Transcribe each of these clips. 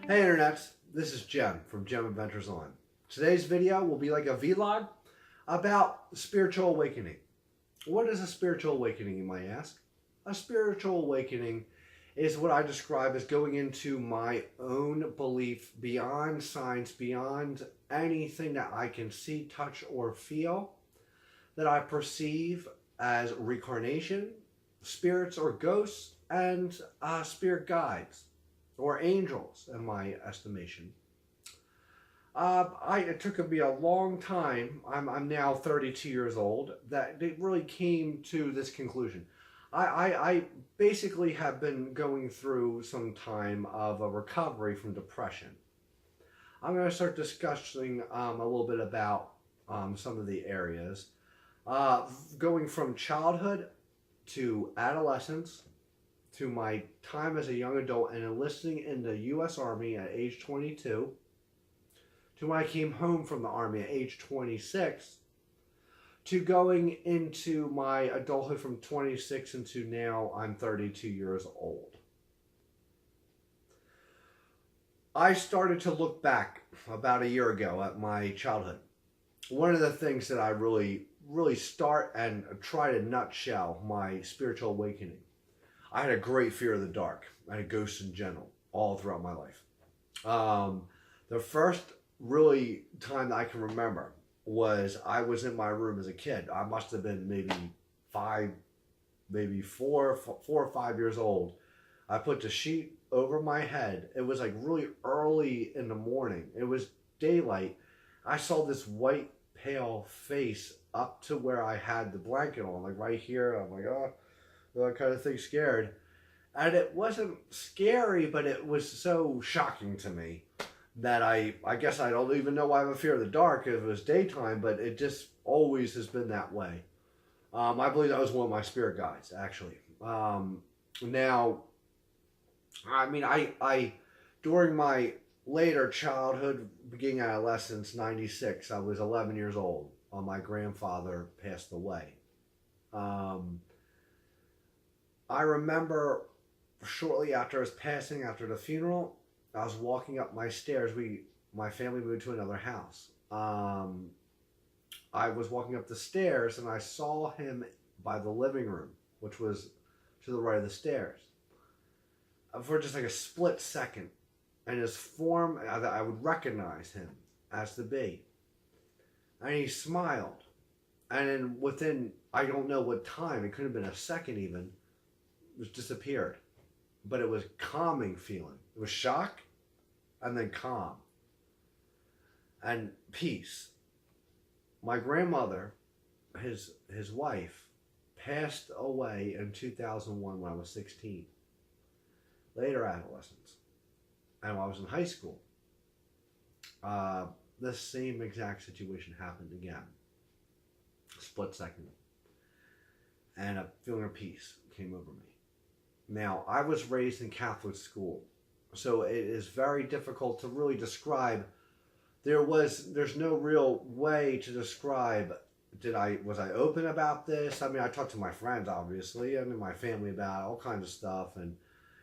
Hey internets, this is Jem from Jem Adventures On. Today's video will be like a vlog about spiritual awakening. What is a spiritual awakening, you might ask? A spiritual awakening is what I describe as going into my own belief beyond science, beyond anything that I can see, touch, or feel, that I perceive as reincarnation, spirits or ghosts, and spirit guides or angels in my estimation. It took me a long time, I'm now 32 years old, that it really came to this conclusion. I basically have been going through some time of a recovery from depression. I'm going to start discussing a little bit about some of the areas. Going from childhood to adolescence, to my time as a young adult and enlisting in the U.S. Army at age 22, to when I came home from the Army at age 26, to going into my adulthood from 26 into now I'm 32 years old. I started to look back about a year ago at my childhood. One of the things that I really start and try to nutshell my spiritual awakening. I had a great fear of the dark. I had ghosts in general all throughout my life. The first really time that I can remember was I was in my room as a kid. I must have been maybe four or 5 years old. I put the sheet over my head. It was like really early in the morning. It was daylight. I saw this white pale face up to where I had the blanket on, like right here. I'm like, oh, that kind of thing, scared. And it wasn't scary, but it was so shocking to me that I guess I don't even know why I have a fear of the dark if it was daytime, but it just always has been that way. I believe that was one of my spirit guides, actually. Now, I mean, I during my later childhood, beginning adolescence, 96, I was 11 years old. My grandfather passed away. I remember shortly after his passing, after the funeral, I was walking up my stairs. My family moved to another house. I was walking up the stairs and I saw him by the living room, which was to the right of the stairs. For just like a split second, and his form, I would recognize him as to be. And he smiled. And then within, I don't know what time, it could have been a second even, it was disappeared. But it was calming feeling. It was shock and then calm and peace. My grandmother, his wife, passed away in 2001 when I was 16. Later adolescence. And when I was in high school, this same exact situation happened again. Split second. And a feeling of peace came over me. Now, I was raised in Catholic school, so it is very difficult to really describe. There's no real way to describe, was I open about this? I mean, I talked to my friends, obviously, and my family about all kinds of stuff, and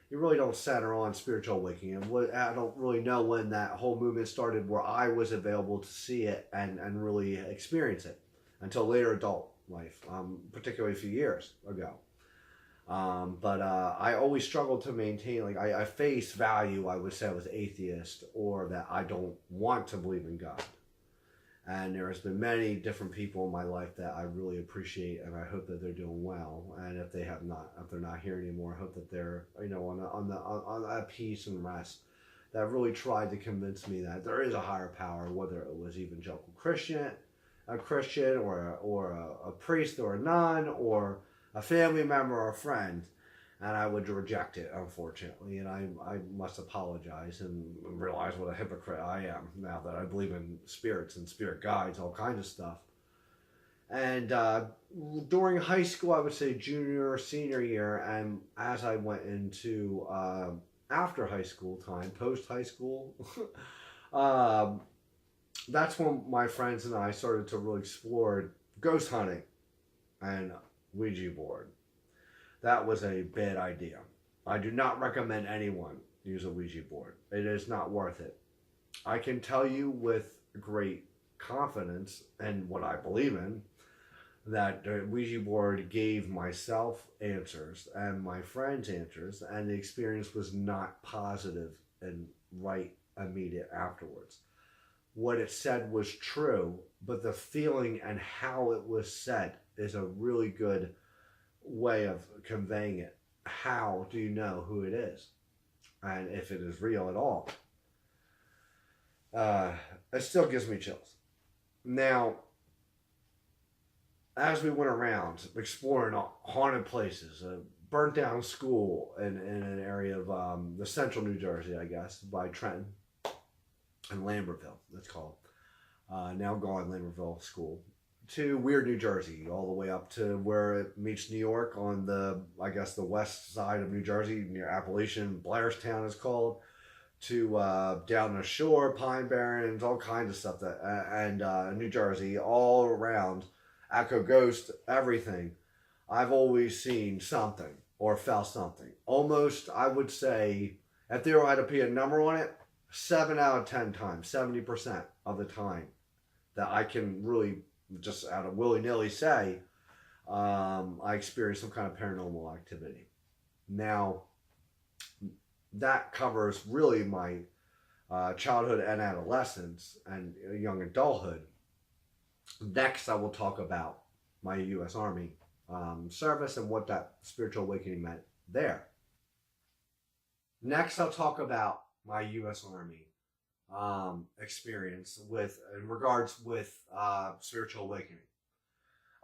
you really don't center on spiritual awakening. And I don't really know when that whole movement started where I was available to see it and really experience it until later adult life, particularly a few years ago. But I always struggled to maintain, like I face value, I would say I was atheist or that I don't want to believe in God. And there has been many different people in my life that I really appreciate, and I hope that they're doing well. And if they're not here anymore, I hope that they're, on that peace and rest. That really tried to convince me that there is a higher power, whether it was evangelical Christian, or a priest or a nun or a family member or a friend. And I would reject it, unfortunately. And I must apologize and realize what a hypocrite I am now that I believe in spirits and spirit guides, all kinds of stuff. And during high school, I would say junior or senior year, and as I went into after high school time, post high school, that's when my friends and I started to really explore ghost hunting and Ouija board. That was a bad idea. I do not recommend anyone use a Ouija board. It is not worth it. I can tell you with great confidence and what I believe in that the Ouija board gave myself answers and my friends answers, and the experience was not positive and right immediate afterwards. What it said was true, but the feeling and how it was said is a really good way of conveying it. How do you know who it is? And if it is real at all? It still gives me chills. Now, as we went around exploring haunted places, a burnt down school in an area of the central New Jersey, I guess, by Trenton and Lambertville, it's called. Now gone, Lambertville School. To Weird, New Jersey, all the way up to where it meets New York on the, I guess, the west side of New Jersey, near Appalachian, Blairstown is called, to down the shore, Pine Barrens, all kinds of stuff, and New Jersey, all around, Echo Ghost, everything. I've always seen something or felt something. Almost, I would say, if there had to be a number on it, 7 out of 10 times, 70% of the time, that I can really just out of willy-nilly say, I experienced some kind of paranormal activity. Now, that covers really my childhood and adolescence and young adulthood. Next, I will talk about my U.S. Army service and what that spiritual awakening meant there. Next, I'll talk about my U.S. Army experience in regards with spiritual awakening.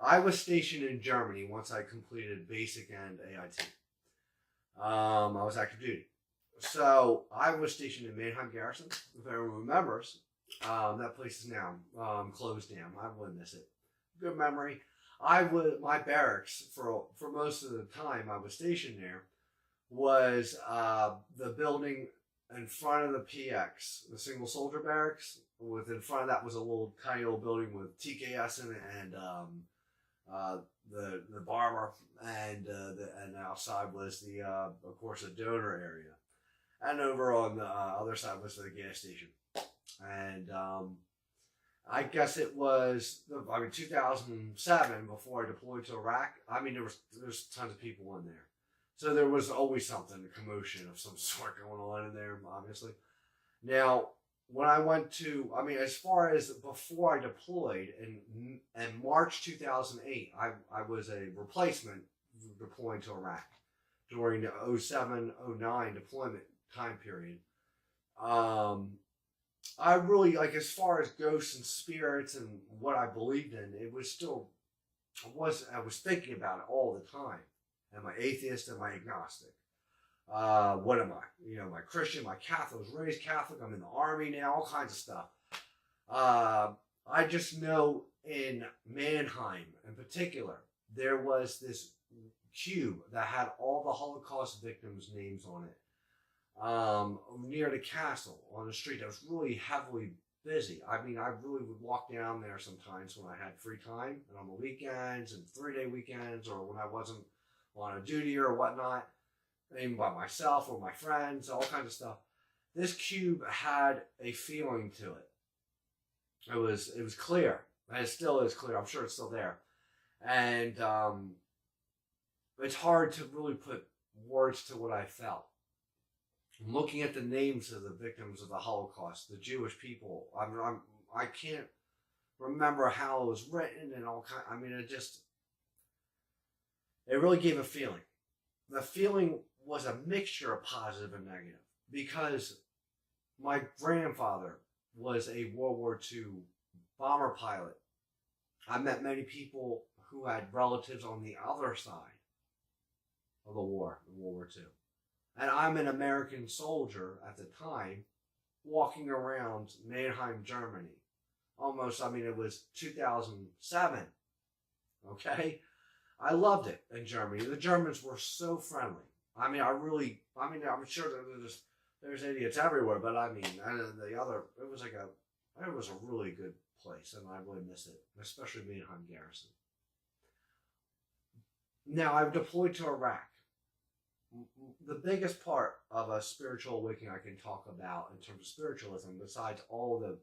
I was stationed in Germany once I completed basic and AIT. I was active duty. So I was stationed in Mannheim Garrison. If everyone remembers, that place is now closed down. I wouldn't miss it. Good memory. My barracks for most of the time I was stationed there was the building in front of the PX, the single soldier barracks. In front of that was a little tiny old building with TKS in it and the barber, and outside was the of course the donor area, and over on the other side was the gas station. And I guess it was 2007 before I deployed to Iraq. I mean, there's tons of people in there. So there was always something, a commotion of some sort going on in there, obviously. Now, when I went to, as far as before I deployed in March 2008, I was a replacement deploying to Iraq during the 07-09 deployment time period. I really, as far as ghosts and spirits and what I believed in, it was still, I was thinking about it all the time. Am I atheist? Am I agnostic? What am I? Am I Christian? Am I Catholic? I was raised Catholic. I'm in the Army now. All kinds of stuff. I just know in Mannheim, in particular, there was this cube that had all the Holocaust victims' names on it. Near the castle on the street that was really heavily busy. I really would walk down there sometimes when I had free time, and on the weekends and 3-day weekends, or when I wasn't on a duty or whatnot, even by myself or my friends, all kinds of stuff. This cube had a feeling to it. It was clear, and it still is clear. I'm sure it's still there, and it's hard to really put words to what I felt. Looking at the names of the victims of the Holocaust, the Jewish people, I can't remember how it was written and all kind. It really gave a feeling. The feeling was a mixture of positive and negative, because my grandfather was a World War II bomber pilot. I met many people who had relatives on the other side of the war, in World War II. And I'm an American soldier at the time, walking around Mannheim, Germany. Almost, it was 2007. Okay? I loved it in Germany. The Germans were so friendly. I'm sure there's idiots everywhere, but it was a really good place, and I really miss it, especially Mannheim Garrison. Now, I've deployed to Iraq. the biggest part of a spiritual awakening I can talk about in terms of spiritualism, besides all the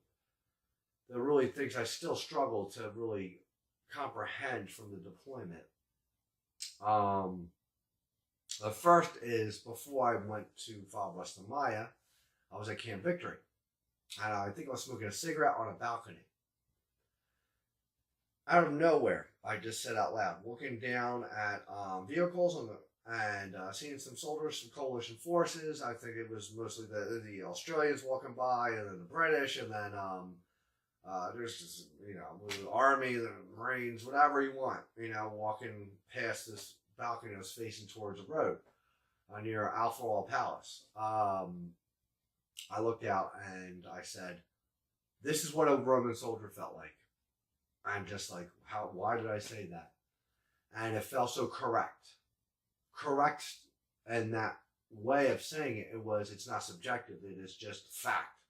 really things I still struggle to really comprehend from the deployment. The first is before I went to Father Rustamaya, I was at Camp Victory. And I think I was smoking a cigarette on a balcony. Out of nowhere, I just said out loud, looking down at vehicles and seeing some soldiers from coalition forces. I think it was mostly the Australians walking by, and then the British, and then there's just, the Army, the Marines, whatever you want, walking past this balcony that was facing towards the road near Alfa Laval Palace. I looked out and I said, this is what a Roman soldier felt like. I'm just like, why did I say that? And it felt so correct. Correct in that way of saying it, it's not subjective, it is just fact.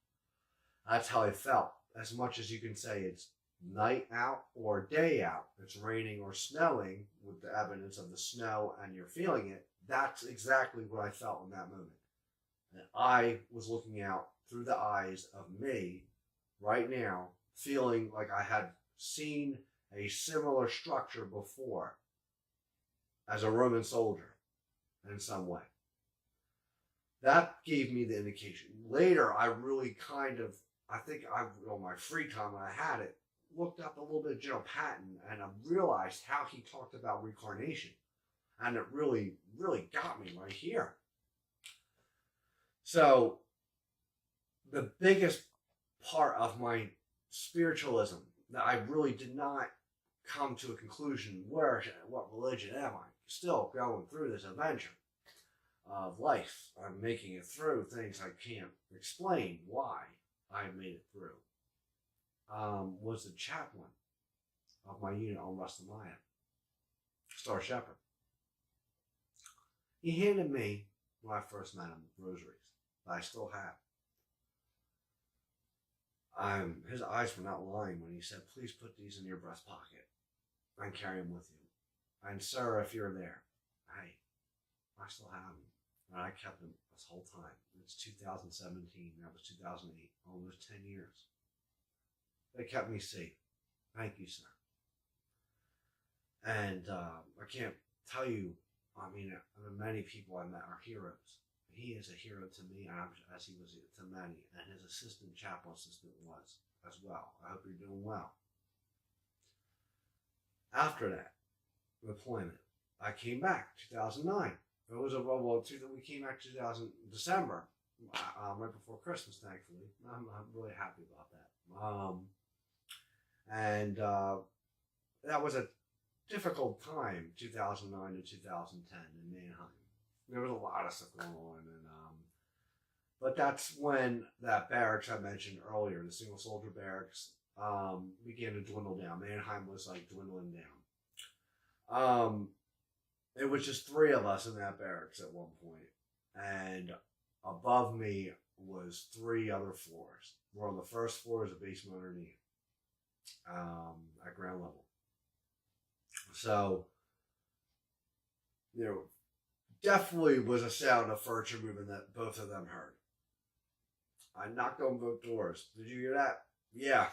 That's how I felt. As much as you can say it's night out or day out, it's raining or snowing with the evidence of the snow and you're feeling it, that's exactly what I felt in that moment. And I was looking out through the eyes of me right now, feeling like I had seen a similar structure before as a Roman soldier in some way. That gave me the indication. Later, I really on my free time when I had it, looked up a little bit of General Patton and I realized how he talked about reincarnation. And it really, really got me right here. So, the biggest part of my spiritualism that I really did not come to a conclusion, what religion am I? Still going through this adventure of life. I'm making it through things I can't explain why I made it through. Was the chaplain of my unit on Rustamaya, Star Shepherd. He handed me, when I first met him, rosaries that I still have. His eyes were not lying when he said, please put these in your breast pocket and carry them with you. And sir, if you're there, hey, I still have them. And I kept them this whole time. It's 2017, that was 2008, almost 10 years. They kept me safe. Thank you, sir. And I can't tell you, many people I met are heroes. He is a hero to me, as he was to many, and his chaplain assistant was as well. I hope you're doing well. After that deployment, I came back 2009. It was we came back December, right before Christmas, thankfully. I'm really happy about that. That was a difficult time, 2009 to 2010 in Mannheim. There was a lot of stuff going on, but that's when that barracks I mentioned earlier, the single soldier barracks, began to dwindle down. Mannheim was like dwindling down. It was just 3 of us in that barracks at one point, and above me was 3 other floors. We're on the first floor, is a basement underneath, at ground level. So, definitely was a sound of furniture moving that both of them heard. I knocked on both doors. Did you hear that? Yeah.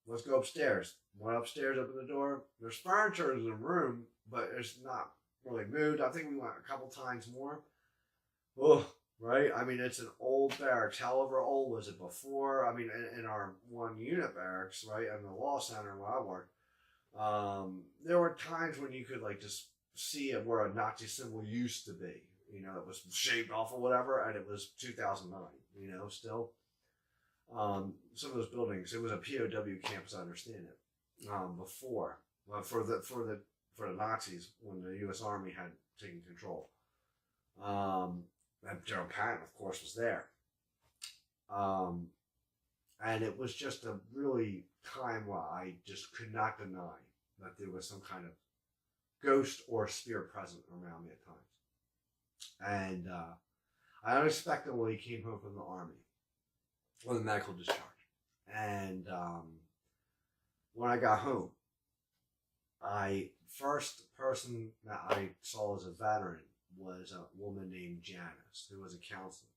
Let's go upstairs. Went upstairs, opened the door. There's furniture in the room, but it's not really moved. I think we went a couple times more. Oh, right? It's an old barracks. However old was it before? In our one unit barracks, right? In the law center where I worked, there were times when you could just see it where a Nazi symbol used to be. It was shaved off or whatever, and it was 2009, still. Some of those buildings, it was a POW camp, as I understand it, before, for the Nazis, when the U.S. Army had taken control. And General Patton, of course, was there. And it was just a really time where I just could not deny that there was some kind of ghost or spirit present around me at times. And I unexpectedly came home from the Army with a medical discharge. And when I got home, first person that I saw as a veteran was a woman named Janice, who was a counselor.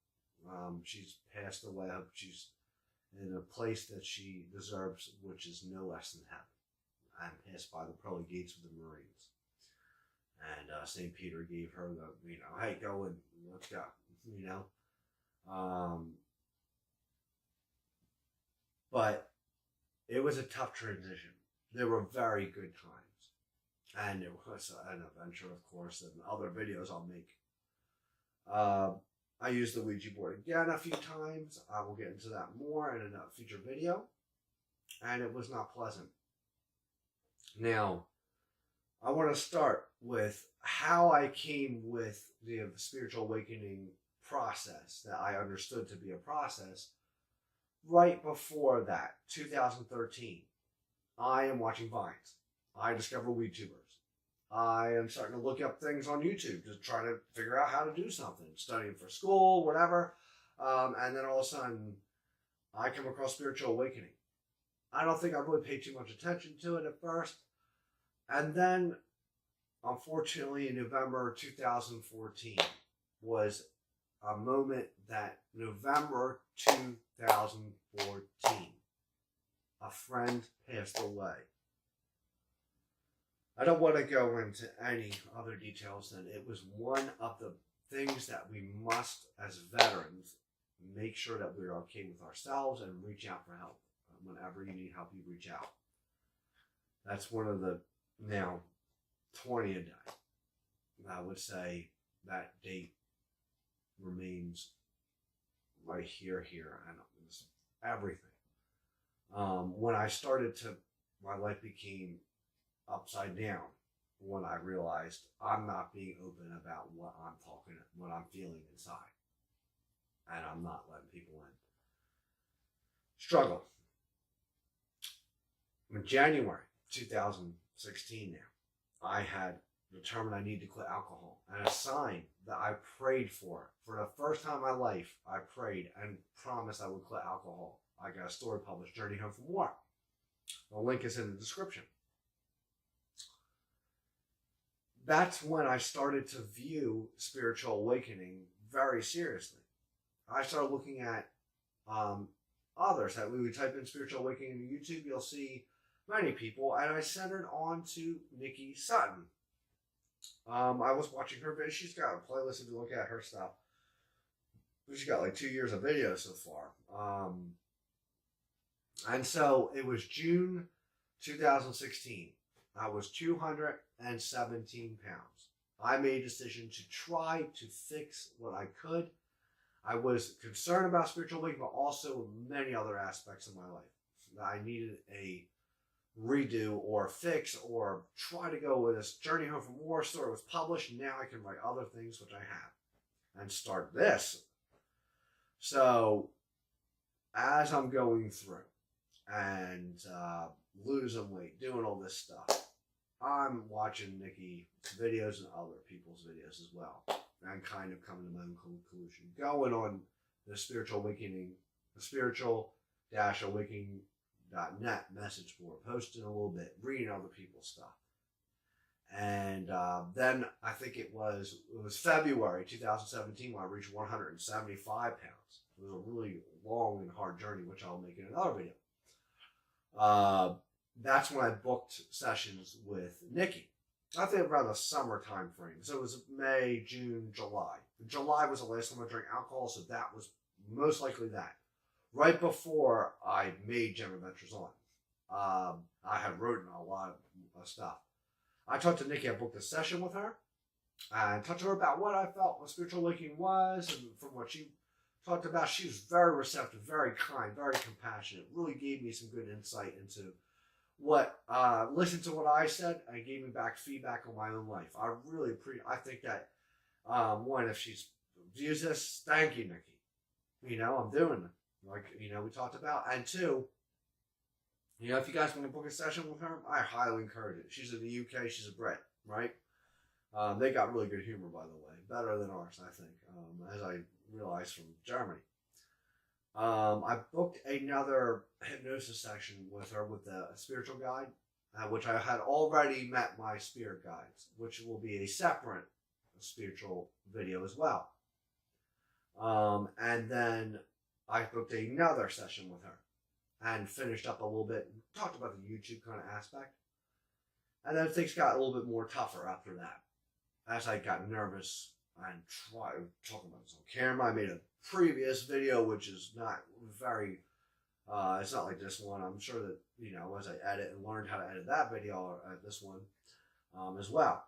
She's passed away. She's in a place that she deserves, which is no less than heaven, and passed by the pearly gates of the Marines. And St. Peter gave her the, hey, go and let's go, But it was a tough transition. There were very good times. And it was an adventure, of course, and other videos I'll make. I used the Ouija board again a few times. I will get into that more in a future video. And it was not pleasant. Now, I want to start with how I came with the spiritual awakening process that I understood to be a process. Right before that, 2013, I am watching Vines. I discover YouTubers. I am starting to look up things on YouTube to try to figure out how to do something, studying for school, whatever. And then all of a sudden, I come across spiritual awakening. I don't think I really paid too much attention to it at first. And then, unfortunately, in November 2014 was a moment that November 2014, a friend passed away. I don't want to go into any other details than it was one of the things that we must, as veterans, make sure that we're okay with ourselves and reach out for help. Whenever you need help, you reach out. That's one of the, now, 20 a day. I would say that date remains right here, and it's everything. When I started to, my life became upside down when I realized I'm not being open about what I'm feeling inside. And I'm not letting people in. Struggle. In January 2016 now, I had determined I need to quit alcohol. And a sign that I prayed for the first time in my life, I prayed and promised I would quit alcohol. I got a story published, Journey Home from War. The link is in the description. That's when I started to view spiritual awakening very seriously. I started looking at others. That we would type in spiritual awakening in YouTube, you'll see many people, and I centered on to Nicky Sutton. I was watching her video. She's got a playlist if you look at her stuff. She's got like 2 years of videos so far. And so it was June 2016. I was 217 pounds. I made a decision to try to fix what I could. I was concerned about spiritual awakening, but also many other aspects of my life. I needed a redo or fix or try to go with this Journey Home from War story was published. Now I can write other things, which I have, and start this. So as I'm going through and losing weight, doing all this stuff, I'm watching Nicky's videos and other people's videos as well, and kind of coming to my own conclusion. Going on the spiritual awakening, the spiritual-awakening.net message board, posting a little bit, reading other people's stuff. And then I think it was February 2017 when I reached 175 pounds. It was a really long and hard journey, which I'll make in another video. That's when I booked sessions with Nicky. I think around the summer time frame. So it was May, June, July. July was the last time I drank alcohol, so that was most likely that. Right before I made Gem Adventures On. I had written a lot of stuff. I talked to Nicky. I booked a session with her. And talked to her about what I felt what spiritual awakening was. And from what she talked about, she was very receptive, very kind, very compassionate. Really gave me some good insight into what, listened to what I said and gave me back feedback on my own life. I really appreciate, I think that, one, if she's views this, thank you, Nicky. I'm doing it. Like, we talked about. And two, if you guys want to book a session with her, I highly encourage it. She's in the UK. She's a Brit, right? They got really good humor, by the way. Better than ours, I think, as I realized from Germany. I booked another hypnosis session with her with a spiritual guide, which I had already met my spirit guides, which will be a separate spiritual video as well. And then I booked another session with her and finished up a little bit, talked about the YouTube kind of aspect. And then things got a little bit more tougher after that. As I got nervous and tried talking about this on camera, I made a previous video, which is not very, it's not like this one. I'm sure that, as I edit and learned how to edit that video, or this one as well.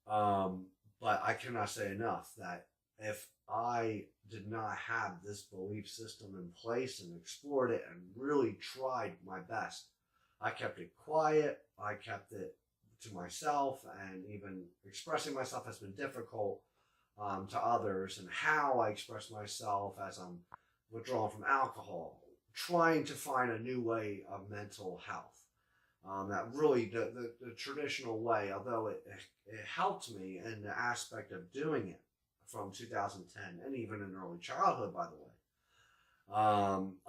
But I cannot say enough that if I did not have this belief system in place and explored it and really tried my best, I kept it quiet, I kept it to myself, and even expressing myself has been difficult to others, and how I express myself as I'm withdrawing from alcohol, trying to find a new way of mental health. That really, the traditional way, although it helped me in the aspect of doing it from 2010 and even in early childhood, by the way.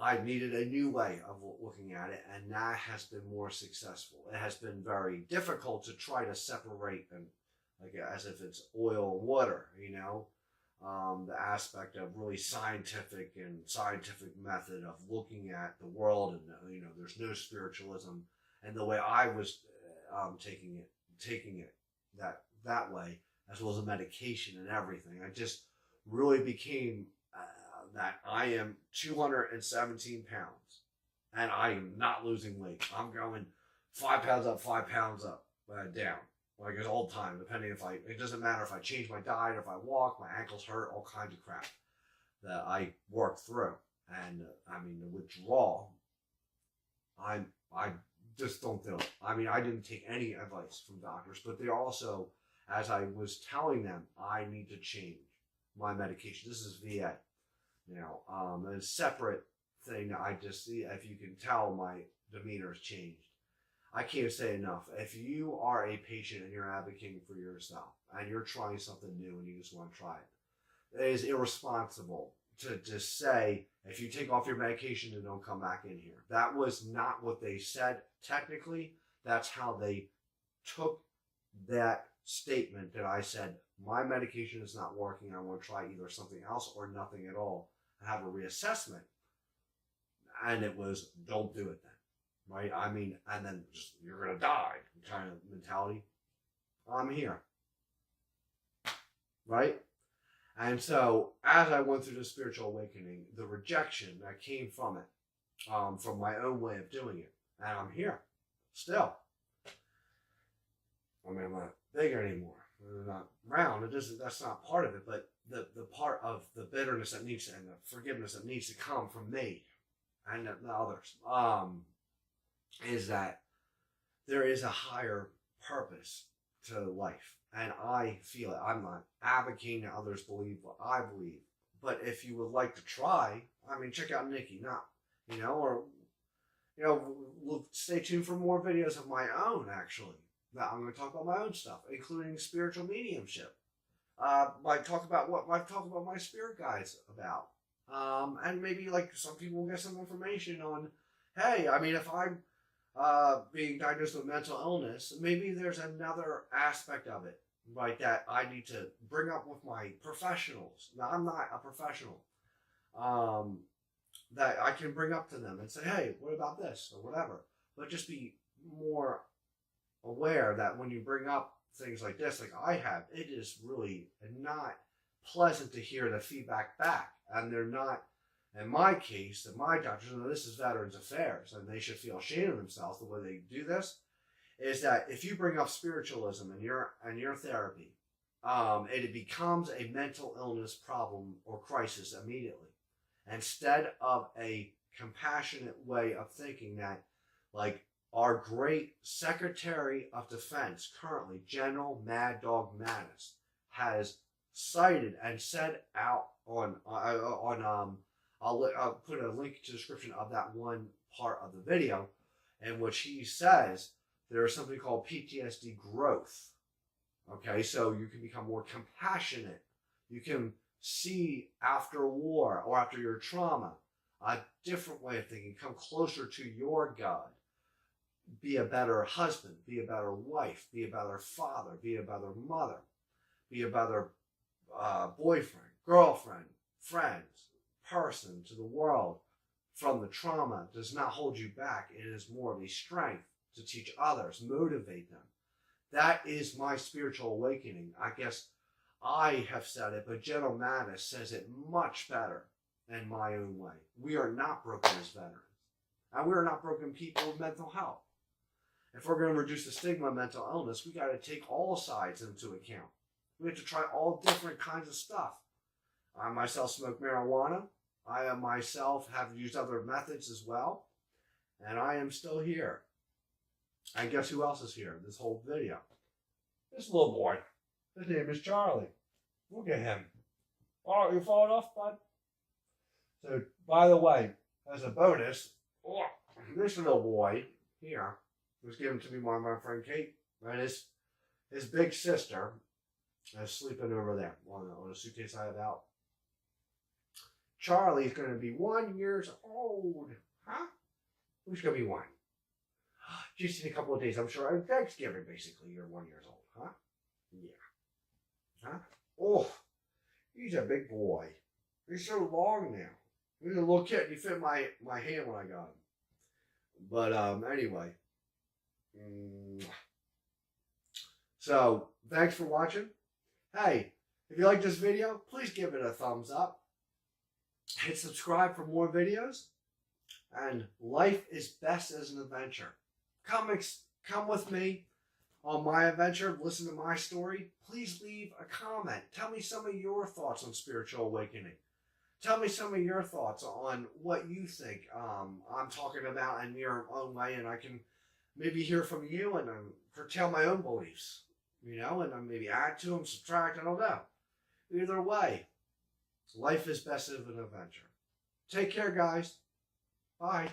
I needed a new way of looking at it, and that has been more successful. It has been very difficult to try to separate and like as if it's oil and water, the aspect of really scientific method of looking at the world, and there's no spiritualism, and the way I was taking it that way, as well as the medication and everything. I just really became that I am 217 pounds, and I am not losing weight. I'm going 5 pounds up, 5 pounds up, down. Like it's all the time, depending it doesn't matter if I change my diet, or if I walk, my ankles hurt, all kinds of crap that I work through. And the withdrawal, I just don't do it. I didn't take any advice from doctors, but they also, as I was telling them, I need to change my medication. This is VA. A separate thing that I just see, if you can tell, my demeanor has changed. I can't say enough. If you are a patient and you're advocating for yourself and you're trying something new and you just want to try it, it is irresponsible to just say, if you take off your medication, then don't come back in here. That was not what they said technically. That's how they took that statement that I said, my medication is not working. I want to try either something else or nothing at all. Have a reassessment. And it was, don't do it then. Right? And then just, you're going to die kind of mentality. I'm here. Right? And so, as I went through the spiritual awakening, the rejection that came from it, from my own way of doing it, and I'm here. Still. I'm not big anymore. I'm not round. That's not part of it, but the part of the bitterness that needs to, and the forgiveness that needs to come from me and the others, is that there is a higher purpose to life. And I feel it. I'm not advocating that others believe what I believe. But if you would like to try, check out Nicky. Stay tuned for more videos of my own, actually. That I'm going to talk about my own stuff, including spiritual mediumship. I talk about what I've talked about my spirit guides about. And maybe like some people will get some information on, hey, if I'm being diagnosed with mental illness, maybe there's another aspect of it, right, that I need to bring up with my professionals. Now, I'm not a professional. That I can bring up to them and say, hey, what about this or whatever. But just be more aware that when you bring up things like this, like I have, it is really not pleasant to hear the feedback back. And they're not, in my case, that my doctors, this is Veterans Affairs, and they should feel ashamed of themselves the way they do this, is that if you bring up spiritualism in your therapy, it becomes a mental illness problem or crisis immediately, instead of a compassionate way of thinking that, like our great Secretary of Defense currently, General Mad Dog Mattis, has cited and said out on I'll put a link to the description of that one part of the video, in which he says there is something called PTS-Growth. Okay, so you can become more compassionate. You can see after war or after your trauma a different way of thinking, come closer to your God. Be a better husband, be a better wife, be a better father, be a better mother. be a better boyfriend, girlfriend, friends, person to the world from the trauma does not hold you back. It is more of a strength to teach others, motivate them. That is my spiritual awakening. I guess I have said it, but General Mattis says it much better in my own way. We are not broken as veterans. And we are not broken people with mental health. If we're going to reduce the stigma of mental illness, we got to take all sides into account. We have to try all different kinds of stuff. I myself smoke marijuana. I myself have used other methods as well. And I am still here. And guess who else is here this whole video? This little boy. His name is Charlie. Look at him. Oh, you falling off, bud? So, by the way, as a bonus, this little boy here was given to me by my friend Kate. And his big sister is sleeping over there on a suitcase I have out. Charlie's going to be 1 year old. Huh? Who's going to be 1? Just in a couple of days, I'm sure. Thanksgiving, basically, you're 1 year old, huh? Yeah. Huh? Oh, he's a big boy. He's so long now. He's a little kid. He fit my hand when I got him. But anyway. So, thanks for watching. Hey, if you like this video, please give it a thumbs up. Hit subscribe for more videos. And life is best as an adventure. Come with me on my adventure. Listen to my story. Please leave a comment. Tell me some of your thoughts on spiritual awakening. Tell me some of your thoughts on what you think I'm talking about in your own way, and I can maybe hear from you and curtail my own beliefs, and maybe add to them, subtract, I don't know. Either way, life is best as an adventure. Take care, guys. Bye.